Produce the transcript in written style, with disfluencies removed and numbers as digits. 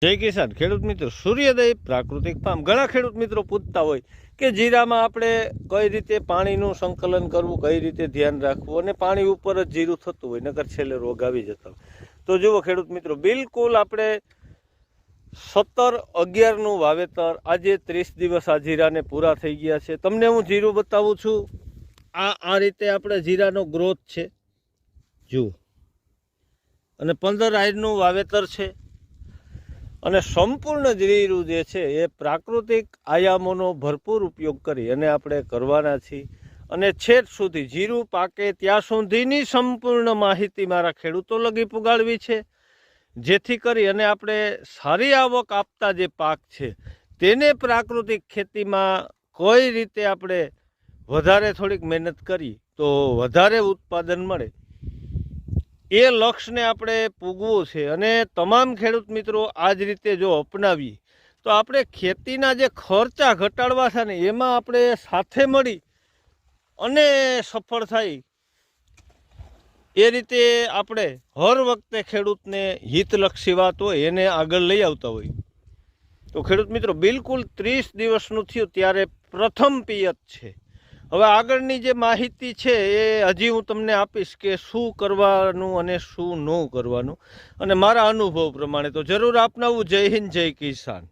જય કિસાન ખેડૂત મિત્રો, સૂર્યોદય પ્રાકૃતિક ફાર્મ. ઘણા ખેડૂત મિત્રો પૂછતા હોય કે જીરામાં આપણે કઈ રીતે પાણીનું સંકલન કરવું, કઈ રીતે ધ્યાન રાખવું, અને પાણી ઉપર જ જીરું થતું હોય, નકર છેલ્લે રોગ આવી જતા હોય. તો જુઓ ખેડૂત મિત્રો, બિલકુલ આપણે 17/11નું વાવેતર, આજે 30 દિવસ આ જીરાને પૂરા થઈ ગયા છે. તમને હું જીરું બતાવું છું. આ રીતે આપણે જીરાનો ગ્રોથ છે, જુઓ, અને 15 આયરનું વાવેતર છે. અને સંપૂર્ણ જીરું જે છે એ પ્રાકૃતિક આયામોનો ભરપૂર ઉપયોગ કરી અને આપણે કરવાના છીએ. અને છેક સુધી જીરું પાકે ત્યાં સુધીની સંપૂર્ણ માહિતી મારા ખેડૂતો લગી પુગાડવી છે, જેથી કરી અને આપણે સારી આવક આપતા જે પાક છે તેને પ્રાકૃતિક ખેતીમાં કઈ રીતે આપણે વધારે થોડીક મહેનત કરી તો વધારે ઉત્પાદન મળે, એ લક્ષ્યને આપણે પૂગવું છે. અને તમામ ખેડૂત મિત્રો આ જ રીતે જો અપનાવીએ તો આપણે ખેતીના જે ખર્ચા ઘટાડવા છે ને એમાં આપણે સાથે મળી અને સફળ થાય, એ રીતે આપણે હર વખતે ખેડૂતને હિતલક્ષી વાત હોય એને આગળ લઈ આવતા હોય. તો ખેડૂત મિત્રો, બિલકુલ 30 દિવસનું થયું ત્યારે પ્રથમ પિયત છે. હવે આગળની જે માહિતી છે એ હજી હું તમને આપીશ કે શું કરવાનું અને શું ન કરવાનું, અને મારા અનુભવ પ્રમાણે તો જરૂર અપનાવવું. જય હિન્દ, જય કિસાન.